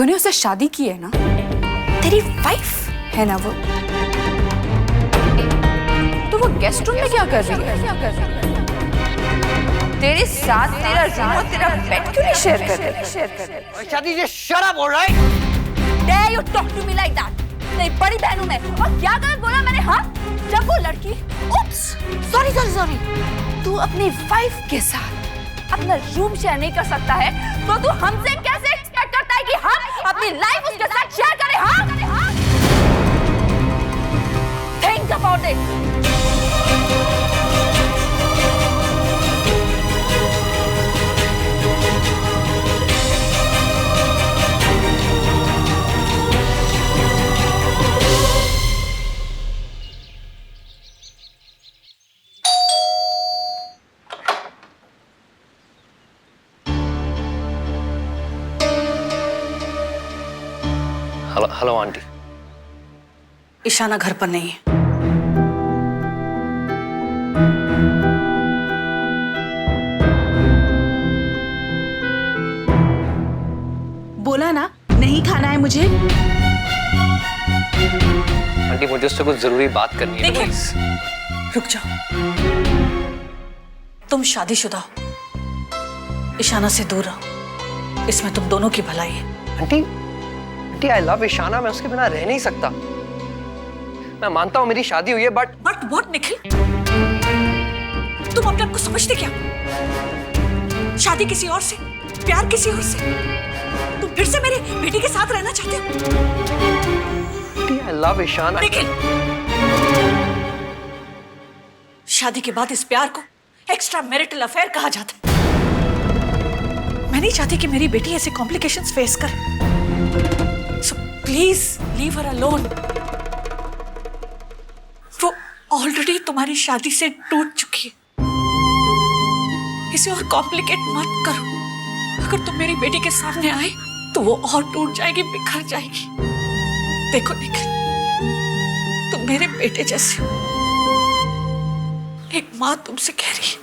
तूने उससे शादी की है ना, तेरी वाइफ है ना वो, तो वो गेस्ट रूम में क्या कर रही है? तेरे साथ तेरा रूम और तेरा बेड क्यों नहीं शेयर कर रही? शादी जी shut up alright. Dare you talk to me like that? नहीं बड़ी बहन हूं मैं। और क्या गलत बोला मैंने? हाँ, जब वो लड़की सॉरी तू अपनी वाइफ के साथ अपना रूम शेयर नहीं कर सकता है, तो तू हमसे कैसे एक्सपेक्ट करता है कि हम अपनी लाइफ उसके साथ शेयर करें? हाँ? Think about it. Hello aunty. Ishana घर पर नहीं है। बोला ना नहीं खाना है मुझे। आंटी मुझे उससे कुछ जरूरी बात करनी है। देखिए, रुक जाओ। तुम शादीशुदा हो, ईशाना से दूर रहो, इसमें तुम दोनों की भलाई है। आंटी आई लव ईशाना, मैं उसके बिना रह नहीं सकता। मैं मानता हूँ मेरी शादी हुई है, बट व्हाट निखिल, तुम अपने आप को समझते क्या? शादी किसी और से, प्यार किसी और से, तुम फिर से मेरे बेटी के साथ रहना चाहते हो? I love Ishana. निखिल, शादी के बाद इस प्यार को एक्स्ट्रा मैरिटल अफेयर कहा जाता है। मैं नहीं चाहती कि मेरी बेटी ऐसे कॉम्प्लिकेशंस फेस करे। So please leave her alone. वो ऑलरेडी तुम्हारी शादी से टूट चुकी है, इसे और कॉम्प्लिकेट मत करो। अगर तुम मेरी बेटी के सामने आए तो वो और टूट जाएगी, बिखर जाएगी। देखो निखिल, तुम मेरे बेटे जैसे हो। एक माँ तुमसे कह रही है,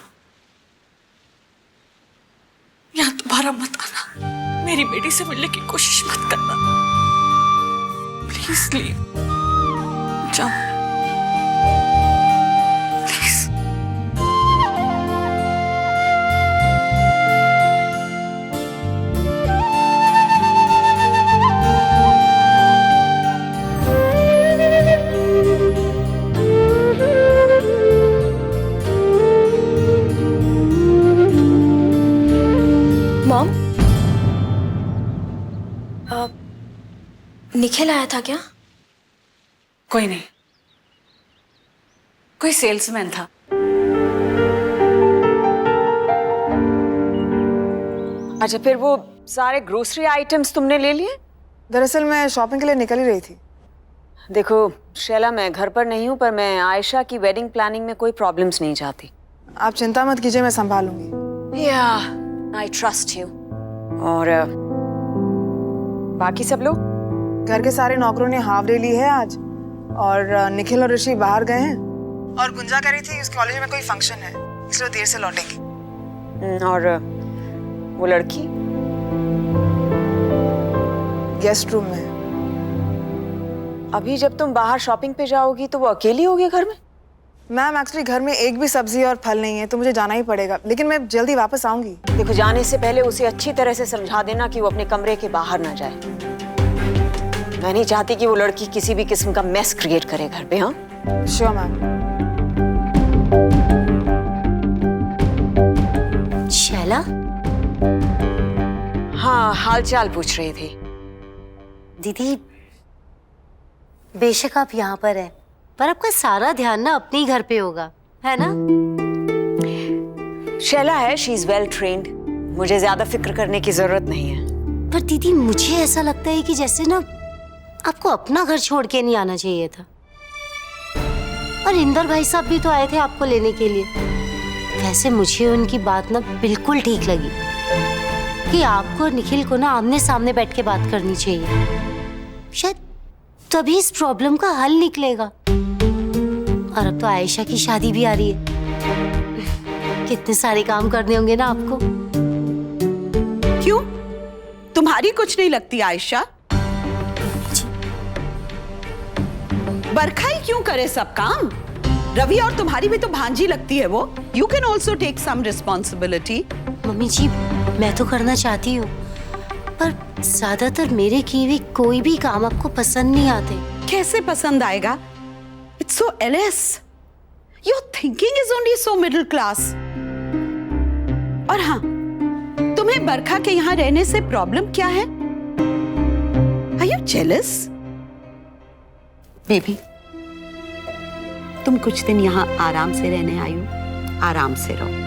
यहाँ दोबारा मत आना, मेरी बेटी से मिलने की कोशिश मत करना। प्लीज लीव, जाओ प्लीज। मॉम, निखिल आया था क्या? कोई नहीं, कोई सेल्समैन था। अच्छा, फिर वो सारे ग्रोसरी आइटम्स तुमने ले लिए? दरअसल मैं शॉपिंग के लिए निकल ही रही थी। देखो शैला, मैं घर पर नहीं हूँ, पर मैं आयशा की वेडिंग प्लानिंग में कोई प्रॉब्लम्स नहीं चाहती। आप चिंता मत कीजिए, मैं संभालूंगी। या आई ट्रस्ट यू। और बाकी सब लोग? घर के सारे नौकरों ने हाफ डे ली है आज, और निखिल और ऋषि बाहर गए हैं, और गुंजा कह रही थी उस कॉलेज में कोई फंक्शन है, इसलिए देर से लौटेंगी। और वो लड़की? गेस्ट रूम में। अभी जब तुम बाहर शॉपिंग पे जाओगी तो वो अकेली होगी घर में? मैम एक्चुअली घर में एक भी सब्जी और फल नहीं है, तो मुझे जाना ही पड़ेगा, लेकिन मैं जल्दी वापस आऊंगी। देखो, जाने से पहले उसे अच्छी तरह से समझा देना कि वो अपने कमरे के बाहर ना जाए। मैं नहीं चाहती कि वो लड़की किसी भी किस्म का मेस क्रिएट करे घर पे। हाँ श्योर मैम। शैला? हाँ, हालचाल पूछ रही थी। दीदी, बेशक आप यहाँ पर हैं, पर आपका सारा ध्यान ना अपने ही घर पे होगा, है ना? शैला है, शी इज वेल ट्रेन्ड, मुझे ज्यादा फिक्र करने की जरूरत नहीं है। पर दीदी, मुझे ऐसा लगता है कि जैसे ना आपको अपना घर छोड़ के नहीं आना चाहिए था। और इंदर भाई साहब भी तो आए थे आपको लेने के लिए। वैसे मुझे उनकी बात ना बिल्कुल ठीक लगी कि आपको और निखिल को ना आमने सामने बैठ के बात करनी चाहिए। शायद तभी इस प्रॉब्लम का हल निकलेगा। और अब तो आयशा की शादी भी आ रही है, कितने सारे काम करने होंगे ना आपको। क्यों? तुम्हारी कुछ नहीं लगती आयशा? बरखा ही क्यों करे सब काम? रवि और तुम्हारी भी तो भांजी लगती है वो। You can also take some responsibility. Mummy जी, मैं तो करना चाहती हूँ, पर ज्यादातर मेरे किए हुए कोई भी काम आपको पसंद नहीं आते। कैसे पसंद आएगा? It's so LS. Your thinking is only so middle class. और हाँ, तुम्हें बरखा के यहाँ रहने से प्रॉब्लम क्या है? Are you jealous? बेबी, तुम कुछ दिन यहाँ आराम से रहने आई हो, आराम से रहो।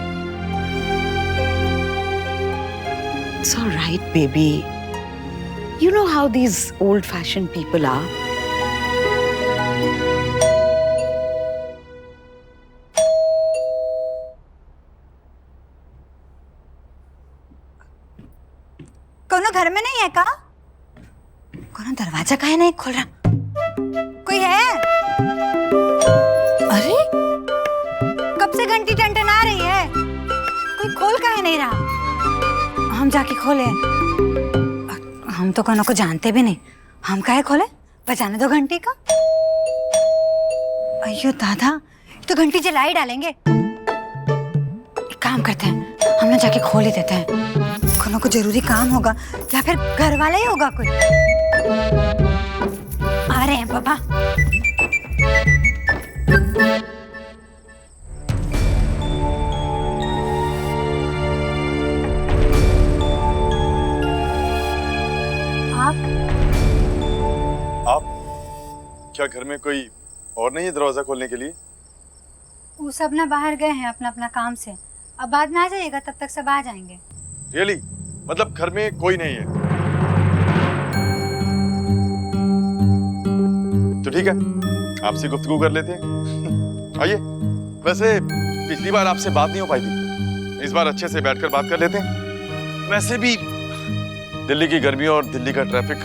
It's all right, baby. You know how these old-fashioned people are. कोनो घर में नहीं है का? कोनो दरवाजा काहे नहीं खोल रहा? कोई है? अरे, कब से घंटी टनटना रही है, कोई खोल काहे नहीं रहा? हम जाके खोले। हम तो कोनो को जानते भी नहीं, हम काहे खोले? बजाने दो घंटी का। अयो दादा, ये तो घंटी जला ही डालेंगे। एक काम करते हैं, हम ना जाके खोल ही देते हैं। कोनो को जरूरी काम होगा या फिर घर वाला ही होगा कोई। आ रहे हैं पापा। आप क्या घर में कोई और नहीं है दरवाजा खोलने के लिए? वो सब ना बाहर गए हैं अपना अपना काम से। अब बाद में आ जाइएगा, तब तक सब आ जाएंगे। रियली? मतलब घर में कोई नहीं है? तो ठीक है, आपसे गुफ्तगू कर लेते हैं। आइए। वैसे पिछली बार आपसे बात नहीं हो पाई थी, इस बार अच्छे से बैठकर बात कर लेते हैं। वैसे भी दिल्ली की गर्मी और दिल्ली का ट्रैफिक।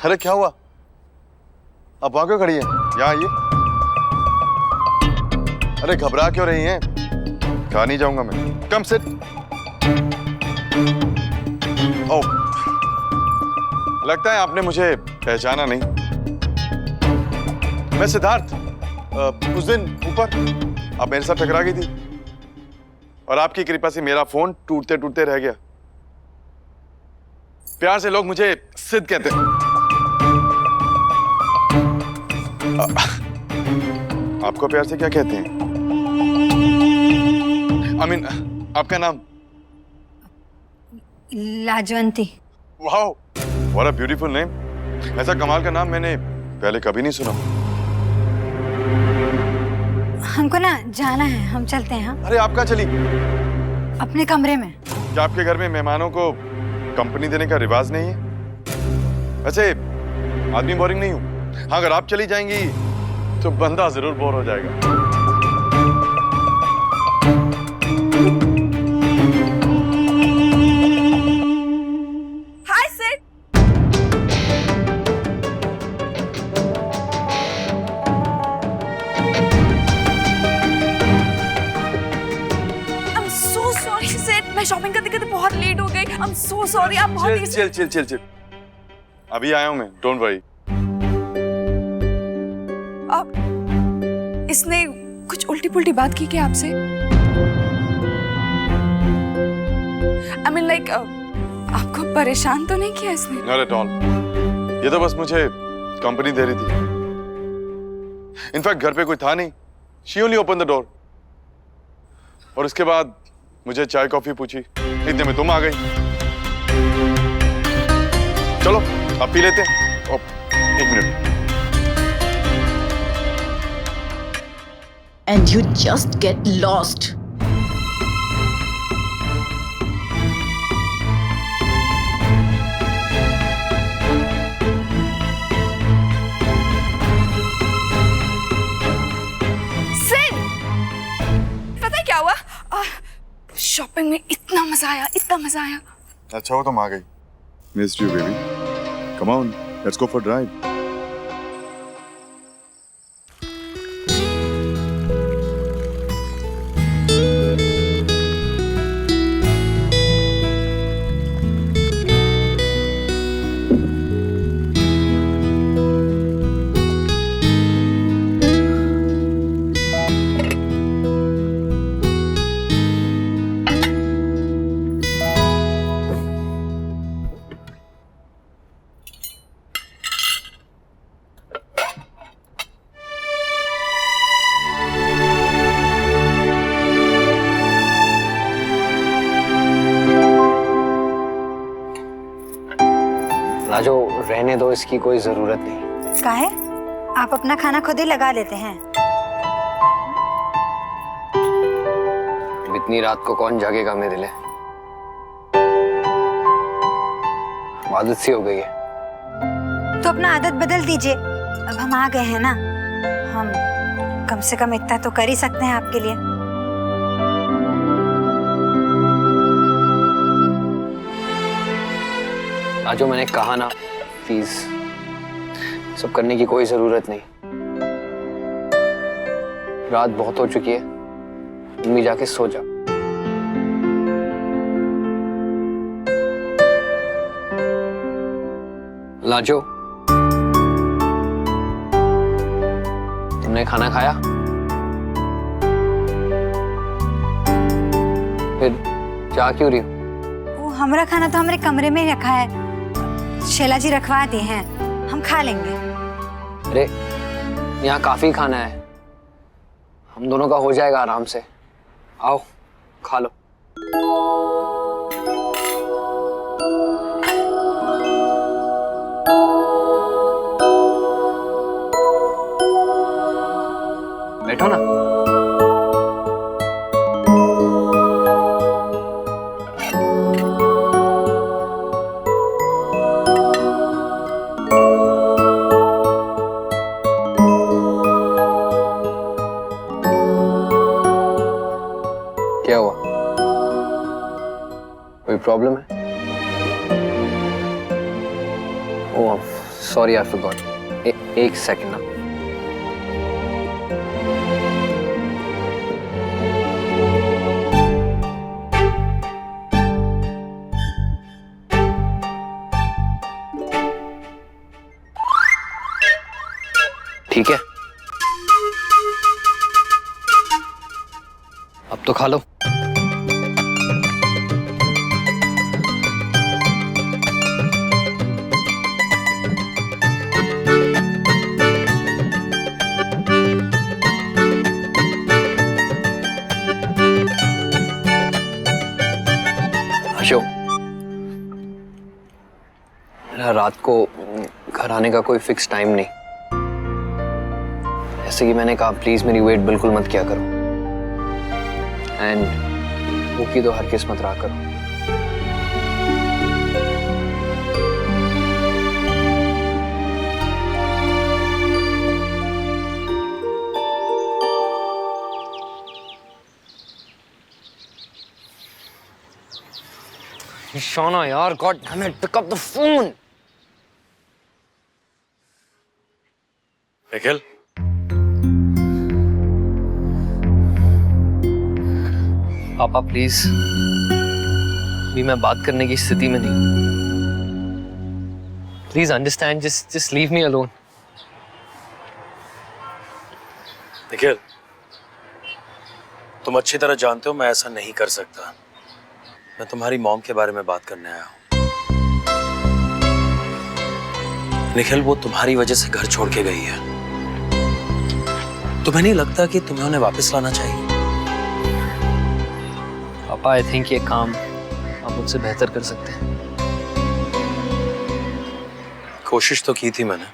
अरे क्या हुआ? आप वहां क्यों खड़ी हैं? यहाँ आइए। अरे घबरा क्यों रही हैं? कहा नहीं जाऊंगा मैं। Come sit. ओह, लगता है आपने मुझे पहचाना नहीं। मैं सिद्धार्थ। उस दिन ऊपर आप मेरे साथ टकरा गई थी और आपकी कृपा से मेरा फोन टूटते टूटते रह गया। प्यार से लोग मुझे सिद्ध कहते हैं। आपको प्यार से क्या कहते हैं? I mean, आपका नाम? Lajwanti. Wow, what a beautiful name। ऐसा कमाल का नाम मैंने पहले कभी नहीं सुना। हमको ना जाना है, हम चलते हैं। हाँ? अरे आप कहाँ चली? अपने कमरे में। क्या आपके घर में मेहमानों को कंपनी देने का रिवाज नहीं है? वैसे आदमी बोरिंग नहीं हूँ। हाँ, अगर आप चली जाएंगी तो बंदा जरूर बोर हो जाएगा। हाय Sid. I'm so sorry Sid, मैं शॉपिंग करते करते बहुत लेट हो गई। I'm so sorry। आप बहुत चिल। अभी आया हूँ मैं, डोंट वरी। इसने कुछ उल्टी पुल्टी बात की क्या आपसे? I mean like, आपको परेशान तो नहीं किया इसने? Not at all। ये तो बस मुझे कंपनी दे रही थी। इनफैक्ट घर पे कोई था नहीं। She only opened the door। और उसके बाद मुझे चाय कॉफी पूछी, इतने में तुम आ गई। चलो अब पी लेते हैं। एक minute. And you just get lost. Sid, पता है क्या हुआ? शॉपिंग में इतना मजा आया, इतना मजा आया। अच्छा हो तुम आ गई। Missed you, baby। Come on, let's go for a drive। Lajo रहने दो, इसकी कोई जरूरत नहीं। काहे? आप अपना खाना खुद ही लगा लेते हैं। इतनी रात को कौन जागेगा मेरे लिए? आदत सी हो गई है। तो अपना आदत बदल दीजिए। अब हम आ गए हैं ना, हम कम से कम इतना तो कर ही सकते हैं आपके लिए। आज जो मैंने कहा ना, प्लीज सब करने की कोई जरूरत नहीं। रात बहुत हो चुकी है, मम्मी जाके सो जा। लाजो, तुमने खाना खाया? फिर जा क्यों रही हो? वो हमारा खाना तो हमारे कमरे में ही रखा है, शैला जी रखवा दी हैं, हम खा लेंगे। अरे यहाँ काफी खाना है, हम दोनों का हो जाएगा आराम से। आओ खा लो। बैठो ना। क्या हुआ? कोई प्रॉब्लम है? Oh sorry, I forgot. एक सेकंड ना। ठीक है, अब तो खा लो। अशोक, मेरा रात को घर आने का कोई फिक्स टाइम नहीं। जैसे कि मैंने कहा, प्लीज मेरी वेट बिल्कुल मत किया करो। एंड भूखी तो हर किस्मत रहा करो। शाना यार, god damn it, pick up the phone. Nikhil, पापा प्लीज, अभी मैं बात करने की स्थिति में नहीं। Please understand, just leave me alone. Nikhil, तुम अच्छी तरह जानते हो मैं ऐसा नहीं कर सकता। मैं तुम्हारी मॉम के बारे में बात करने आया हूं। निखिल, वो तुम्हारी वजह से घर छोड़ के गई है। तुम्हें नहीं लगता कि तुम्हें उन्हें वापस लाना चाहिए? पापा, आई थिंक ये काम आप मुझसे बेहतर कर सकते हैं। कोशिश तो की थी मैंने,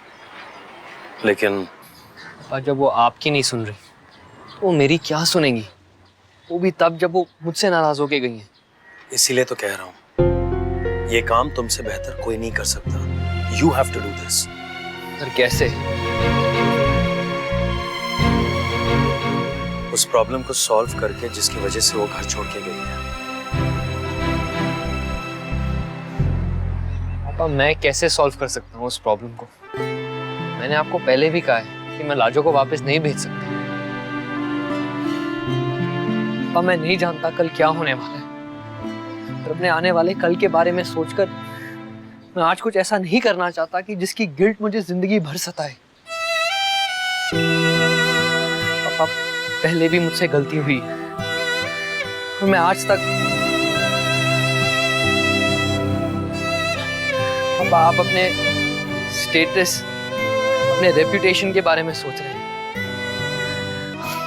लेकिन पापा, जब वो आपकी नहीं सुन रही तो वो मेरी क्या सुनेंगी? वो भी तब जब वो मुझसे नाराज होके गई हैं। इसीलिए तो कह रहा हूं, ये काम तुमसे बेहतर कोई नहीं कर सकता। You have to do this. पर कैसे? उस प्रॉब्लम को सॉल्व करके जिसकी वजह से वो घर छोड़ के गई है। पापा, मैं कैसे सॉल्व कर सकता हूँ उस प्रॉब्लम को? मैंने आपको पहले भी कहा है कि मैं लाजो को वापस नहीं भेज सकता। पापा, मैं नहीं जानता कल क्या होने वाला है, पर अपने आने वाले कल के बारे में सोचकर मैं आज कुछ ऐसा नहीं करना चाहता कि जिसकी गिल्ट मुझे जिंदगी भर सताए। पापा, पहले भी मुझसे गलती हुई और मैं आज तक। पापा, आप अपने स्टेटस, अपने रेपुटेशन के बारे में सोच रहे हैं,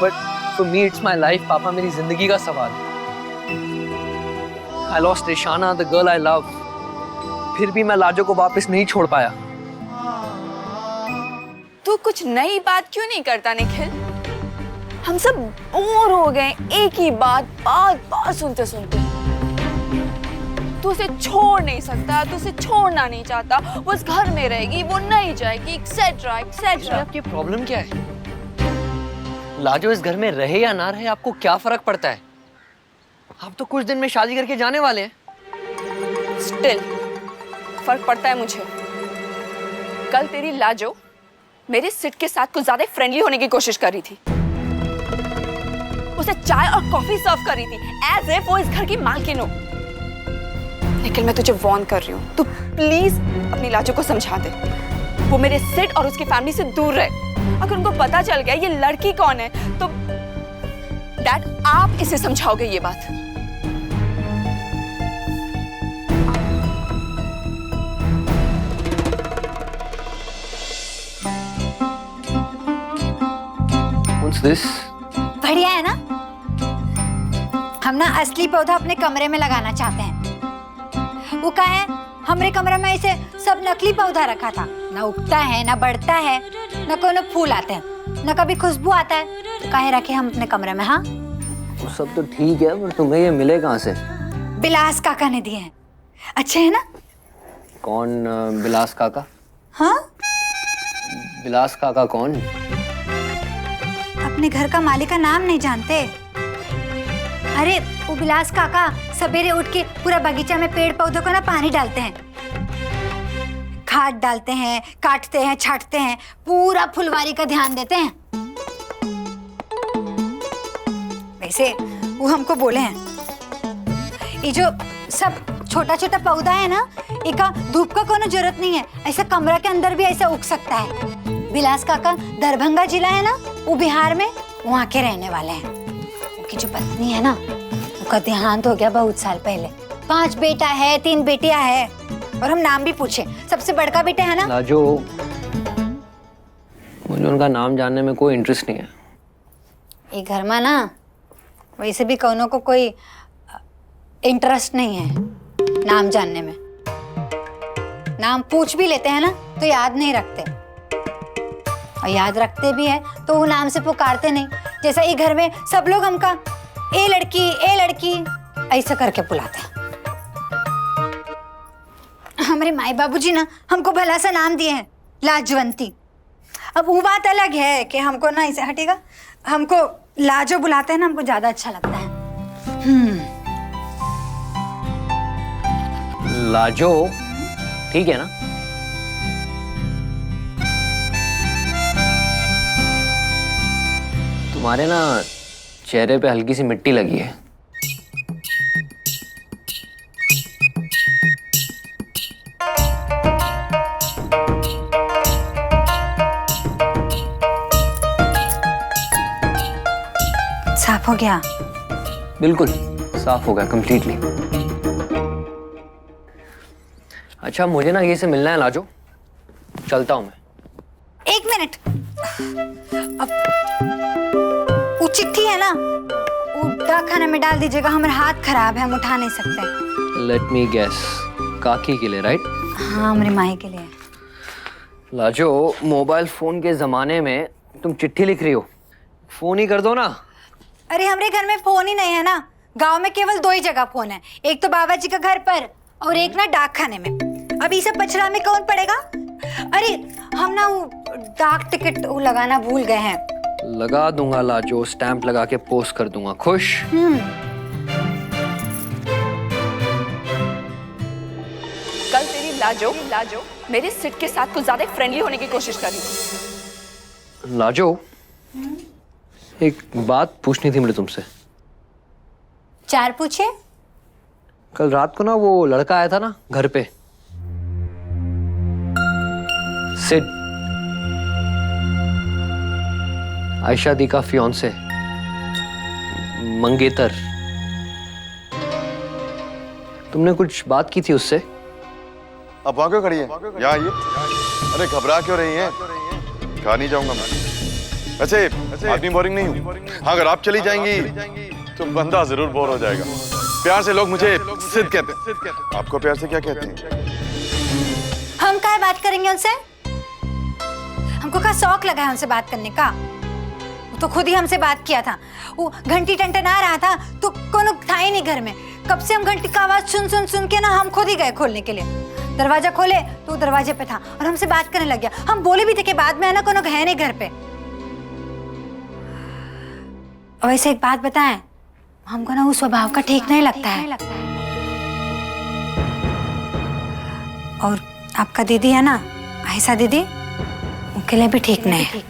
but for me it's my life. पापा, मेरी जिंदगी का सवाल है। I lost Ishana, the girl I love. फिर भी मैं लाजो को वापस नहीं छोड़ पाया। तू कुछ नई बात क्यों नहीं करता निखिल? हम सब बोर हो गए एक ही बात बार बार सुनते सुनते। तू उसे छोड़ नहीं सकता, तू उसे छोड़ना नहीं चाहता, वो इस घर में रहेगी, वो नहीं जाएगी, एक्सेट्रा एक्सेट्रा। आपकी प्रॉब्लम क्या है? लाजो इस घर में रहे या ना रहे आपको क्या फर्क पड़ता है? आप तो कुछ दिन में शादी करके जाने वाले हैं। स्टिल फर्क पड़ता है मुझे। कल तेरी लाजो मेरे सिट के साथ कुछ ज्यादा फ्रेंडली होने की कोशिश कर रही थी। उसे चाय और कॉफी सर्व कर रही थी एज इफ वो इस घर की मालकिन हो। लेकिन मैं तुझे वार्न कर रही हूँ, तू प्लीज अपनी लाजो को समझा दे, वो मेरे सिट और उसकी फैमिली से दूर रहे। अगर उनको पता चल गया ये लड़की कौन है तो डैड आप इसे समझाओगे ये बात। What's this? बढ़िया है ना? हम ना असली पौधा अपने कमरे में लगाना चाहते हैं। वो क्या है, हमारे कमरे में ऐसे सब नकली पौधा रखा था, ना उगता है ना बढ़ता है ना कोनो फूल आते हैं ना कभी खुशबू आता है, तो काहे रखे हम अपने कमरे में? हाँ वो सब तो ठीक है, पर तुम्हें ये मिले कहाँ से? बिलास काका ने दिए हैं। अच्छे है ना? कौन बिलास काका? हाँ बिलास काका कौन? अपने घर का मालिक का नाम नहीं जानते? अरे वो बिलास काका सवेरे उठ के पूरा बगीचा में पेड़ पौधों को ना पानी डालते हैं, खाद डालते हैं, काटते हैं, छांटते हैं, पूरा फुलवारी का ध्यान देते हैं। वैसे वो हमको बोले हैं ये जो सब छोटा छोटा पौधा है ना, इसका धूप का कोनो जरूरत नहीं है, ऐसा कमरा के अंदर भी ऐसा उग सकता है। बिलास काका दरभंगा जिला है ना, वो बिहार में, वहाँ के रहने वाले हैं। उनकी जो पत्नी है ना, उसका देहांत हो गया बहुत साल पहले। 5 बेटा है, 3 बेटियां है, और हम नाम भी पूछे, सबसे बड़का बेटा है ना लाजो, मुझे उनका नाम जानने में कोई इंटरेस्ट नहीं है। ये घर में ना वैसे भी कौनों को कोई इंटरेस्ट नहीं है नाम जानने में। नाम पूछ भी लेते हैं ना तो याद नहीं रखते, और याद रखते भी है तो वो नाम से पुकारते नहीं। जैसा ये घर में सब लोग हमका ए लड़की ऐसा करके बुलाते हैं। हमारे माई बाबूजी ना हमको भला सा नाम दिए हैं, लाजवंती। अब वो बात अलग है कि हमको ना ऐसे हटेगा, हमको लाजो बुलाते हैं ना, हमको ज्यादा अच्छा लगता है। लाजो ठीक है ना? तुम्हारे ना चेहरे पे हल्की सी मिट्टी लगी है। साफ हो गया? बिल्कुल साफ हो गया, कंप्लीटली। अच्छा मुझे ना ये से मिलना है लाजो, चलता हूँ मैं। 1 मिनट, अब वो चिट्ठी है ना, वो डाक खाने में डाल दीजिएगा, हमारे हाथ खराब है, हम उठा नहीं सकते। लेट मी गेस, काकी के लिए राइट? हाँ हमारी माई के लिए। लाजो, मोबाइल फोन के जमाने में तुम चिट्ठी लिख रही हो, फोन ही कर दो ना। अरे हमारे घर में फोन ही नहीं है ना, गांव में केवल 2 ही जगह फोन है, एक तो बाबा जी का घर पर और एक ना डाक खाने में। अब इस पचड़ा में कौन पड़ेगा? अरे हम ना वो डाक टिकट वो लगाना भूल गए हैं। लगा दूंगा लाजो, स्टैंप लगा के पोस्ट कर दूंगा। खुश? कल तेरी लाजो मेरे सिट के साथ कुछ ज्यादा फ्रेंडली होने की कोशिश कर रही थी। लाजो, एक बात पूछनी थी मुझे तुमसे। 4 पूछे? कल रात को ना वो लड़का आया था ना घर पे, सिड, आयशा दी का फियांसे, मंगेतर। तुमने कुछ बात की थी उससे? अब वहां क्यों खड़ी है? यहाँ आइए। अरे घबरा क्यों रही हैं? खा नहीं जाऊंगा मैं। वैसे आदमी बोरिंग नहीं हूँ। हाँ, अगर आप चली जाएंगी तो बंदा जरूर बोर हो जाएगा। प्यार से लोग मुझे सिद्ध कहते हैं। आपको प्यार से क्या कहते हैं? हम क्या बात करेंगे उनसे? हमको क्या शौक लगा है उनसे बात करने का? वो तो खुद ही हमसे बात किया था। वो घंटी टंटना रहा था तो कोनो था ही नहीं घर में। कब से हम घंटी का आवाज सुन के ना हम खुद ही गए खोलने के लिए। दरवाजा खोले तो दरवाजे पे था और हमसे बात करने लग गया। हम बोले भी थे कि बाद में है ना कोनो है नहीं घर पे। और वैसे एक बात बताएं, हमको ना उस स्वभाव का ठीक नहीं लगता है। और आपका दीदी है ना, आयशा दीदी, उनके लिए भी ठीक नहीं है।